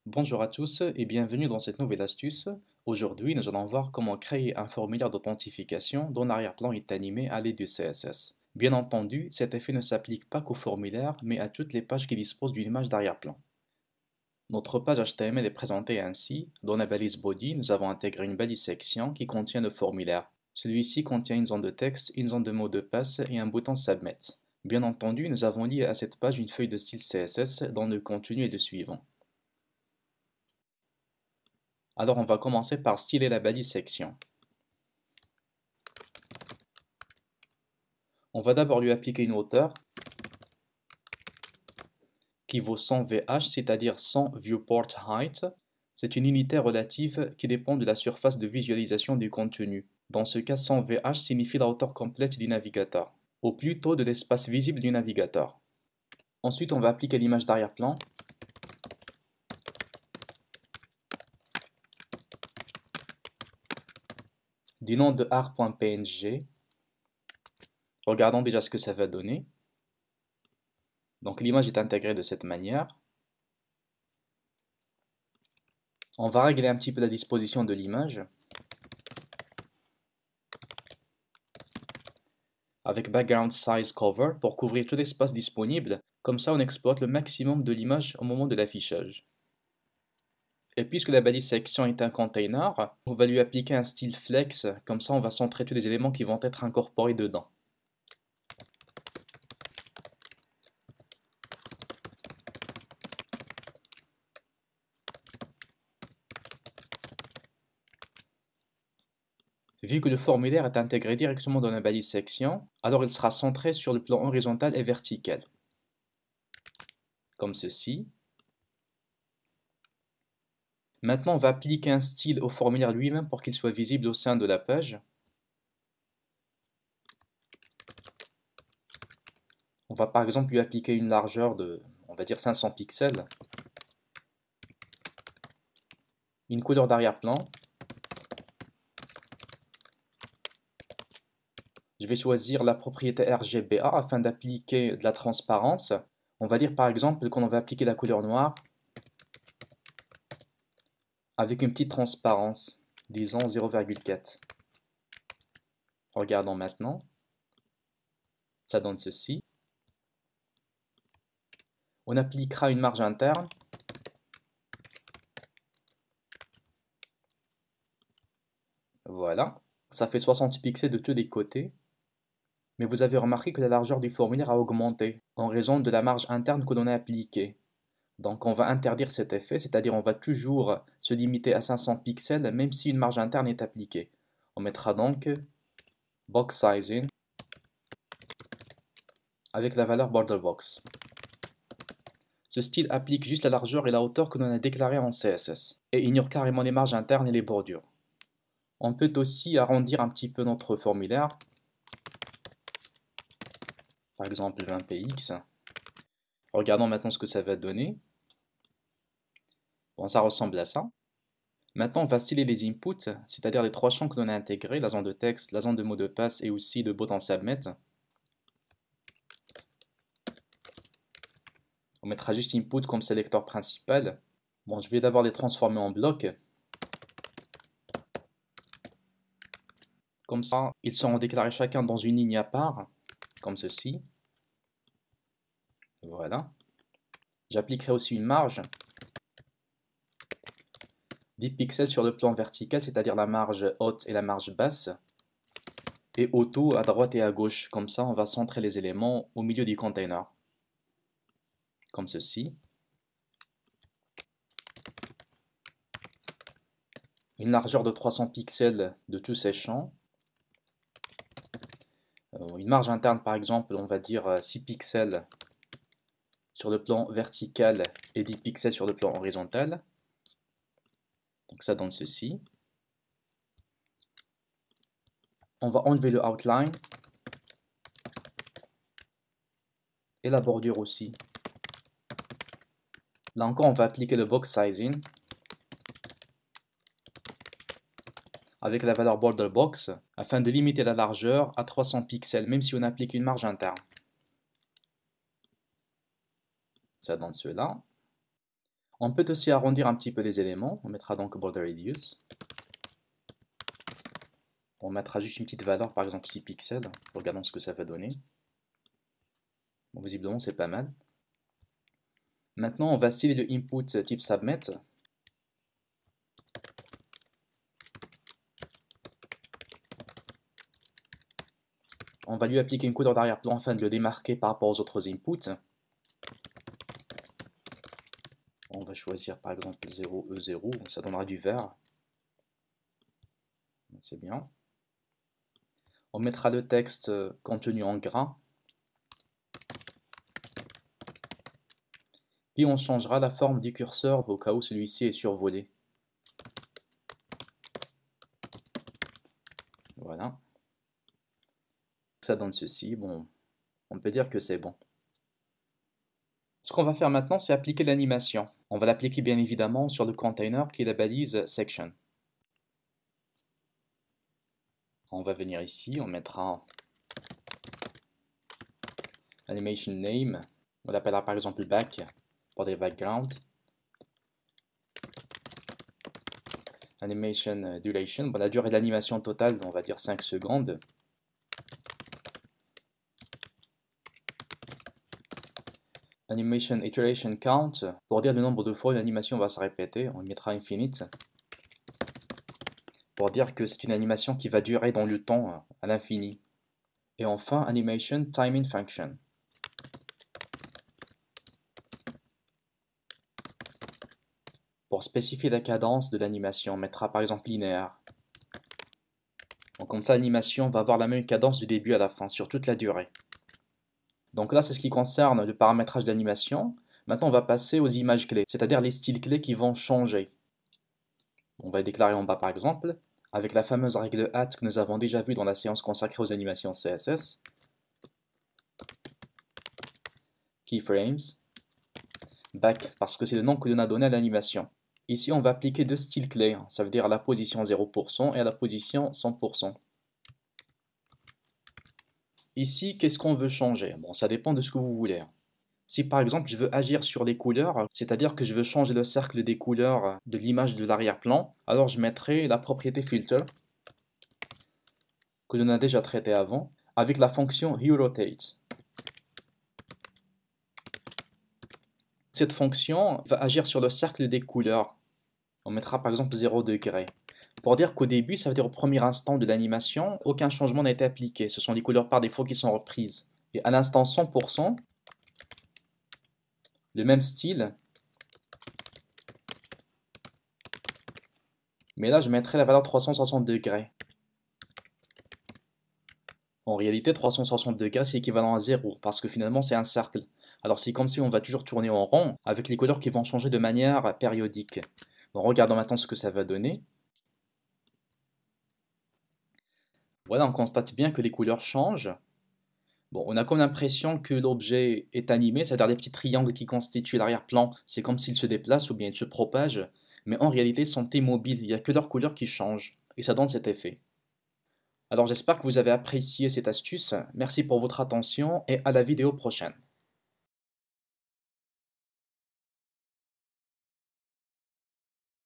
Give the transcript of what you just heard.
Bonjour à tous et bienvenue dans cette nouvelle astuce. Aujourd'hui, nous allons voir comment créer un formulaire d'authentification dont l'arrière-plan est animé à l'aide du CSS. Bien entendu, cet effet ne s'applique pas qu'au formulaire, mais à toutes les pages qui disposent d'une image d'arrière-plan. Notre page HTML est présentée ainsi. Dans la balise body, nous avons intégré une balise section qui contient le formulaire. Celui-ci contient une zone de texte, une zone de mot de passe et un bouton Submit. Bien entendu, nous avons lié à cette page une feuille de style CSS dont le contenu est le suivant. Alors on va commencer par styler la balise section. On va d'abord lui appliquer une hauteur qui vaut 100 VH, c'est-à-dire 100 Viewport Height. C'est une unité relative qui dépend de la surface de visualisation du contenu. Dans ce cas, 100 VH signifie la hauteur complète du navigateur, ou plutôt de l'espace visible du navigateur. Ensuite, on va appliquer l'image d'arrière-plan. Du nom de art.png. Regardons déjà ce que ça va donner. Donc l'image est intégrée de cette manière. On va régler un petit peu la disposition de l'image. Avec Background Size Cover pour couvrir tout l'espace disponible. Comme ça, on exploite le maximum de l'image au moment de l'affichage. Et puisque la balise section est un container, on va lui appliquer un style flex. Comme ça, on va centrer tous les éléments qui vont être incorporés dedans. Vu que le formulaire est intégré directement dans la balise section, alors il sera centré sur le plan horizontal et vertical. Comme ceci. Maintenant, on va appliquer un style au formulaire lui-même pour qu'il soit visible au sein de la page. On va par exemple lui appliquer une largeur de, on va dire 500 pixels. Une couleur d'arrière-plan. Je vais choisir la propriété RGBA afin d'appliquer de la transparence. On va dire par exemple qu'on va appliquer la couleur noire avec une petite transparence, disons 0,4. Regardons maintenant. Ça donne ceci. On appliquera une marge interne. Voilà. Ça fait 60 pixels de tous les côtés. Mais vous avez remarqué que la largeur du formulaire a augmenté en raison de la marge interne que l'on a appliquée. Donc on va interdire cet effet, c'est-à-dire on va toujours se limiter à 500 pixels même si une marge interne est appliquée. On mettra donc box sizing avec la valeur border box. Ce style applique juste la largeur et la hauteur que l'on a déclarées en CSS et ignore carrément les marges internes et les bordures. On peut aussi arrondir un petit peu notre formulaire, par exemple 20 px. Regardons maintenant ce que ça va donner. Bon, ça ressemble à ça. Maintenant, on va styler les inputs, c'est-à-dire les trois champs que l'on a intégrés, la zone de texte, la zone de mot de passe et aussi de bouton Submit. On mettra juste input comme sélecteur principal. Bon, je vais d'abord les transformer en blocs. Comme ça, ils seront déclarés chacun dans une ligne à part, comme ceci. Voilà. J'appliquerai aussi une marge. 10 pixels sur le plan vertical, c'est-à-dire la marge haute et la marge basse. Et auto à droite et à gauche. Comme ça, on va centrer les éléments au milieu du container. Comme ceci. Une largeur de 300 pixels de tous ces champs. Une marge interne, par exemple, on va dire 6 pixels sur le plan vertical et 10 pixels sur le plan horizontal. Donc ça donne ceci. On va enlever le outline et la bordure aussi. Là encore, on va appliquer le box sizing avec la valeur border box afin de limiter la largeur à 300 pixels, même si on applique une marge interne. Ça donne cela. On peut aussi arrondir un petit peu les éléments. On mettra donc border radius. On mettra juste une petite valeur, par exemple 6 pixels. Regardons ce que ça va donner. Bon, visiblement, c'est pas mal. Maintenant, on va styler le input type submit. On va lui appliquer une couleur d'arrière-plan afin de le démarquer par rapport aux autres inputs. On va choisir par exemple 0E0, ça donnera du vert. C'est bien. On mettra le texte contenu en gras. Puis on changera la forme du curseur au cas où celui-ci est survolé. Voilà. Ça donne ceci. Bon, on peut dire que c'est bon. Ce qu'on va faire maintenant, c'est appliquer l'animation. On va l'appliquer bien évidemment sur le container qui est la balise section. On va venir ici, on mettra animation name. On l'appellera par exemple back pour des backgrounds. Animation duration, bon, la durée d'animation totale, on va dire 5 secondes. Animation iteration count, pour dire le nombre de fois une animation va se répéter, on mettra infinite. Pour dire que c'est une animation qui va durer dans le temps à l'infini. Et enfin, animation timing function. Pour spécifier la cadence de l'animation, on mettra par exemple linéaire. Donc comme ça, l'animation va avoir la même cadence du début à la fin, sur toute la durée. Donc là, c'est ce qui concerne le paramétrage de l'animation. Maintenant, on va passer aux images clés, c'est-à-dire les styles clés qui vont changer. On va les déclarer en bas par exemple, avec la fameuse règle at que nous avons déjà vue dans la séance consacrée aux animations CSS. Keyframes. Back, parce que c'est le nom que l'on a donné à l'animation. Ici, on va appliquer deux styles clés, ça veut dire à la position 0% et à la position 100%. Ici, qu'est-ce qu'on veut changer? Bon, ça dépend de ce que vous voulez. Si par exemple, je veux agir sur les couleurs, c'est-à-dire que je veux changer le cercle des couleurs de l'image de l'arrière-plan, alors je mettrai la propriété filter, que l'on a déjà traité avant, avec la fonction HueRotate. Cette fonction va agir sur le cercle des couleurs. On mettra par exemple 0 degré. Pour dire qu'au début, ça veut dire au premier instant de l'animation, aucun changement n'a été appliqué. Ce sont les couleurs par défaut qui sont reprises. Et à l'instant 100%, le même style. Mais là, je mettrai la valeur 360 degrés. En réalité, 360 degrés, c'est équivalent à 0, parce que finalement, c'est un cercle. Alors c'est comme si on va toujours tourner en rond, avec les couleurs qui vont changer de manière périodique. Bon, regardons maintenant ce que ça va donner. Voilà, on constate bien que les couleurs changent. Bon, on a comme l'impression que l'objet est animé, c'est-à-dire les petits triangles qui constituent l'arrière-plan, c'est comme s'ils se déplacent ou bien ils se propagent, mais en réalité ils sont immobiles, il n'y a que leur couleur qui change, et ça donne cet effet. Alors j'espère que vous avez apprécié cette astuce, merci pour votre attention et à la vidéo prochaine.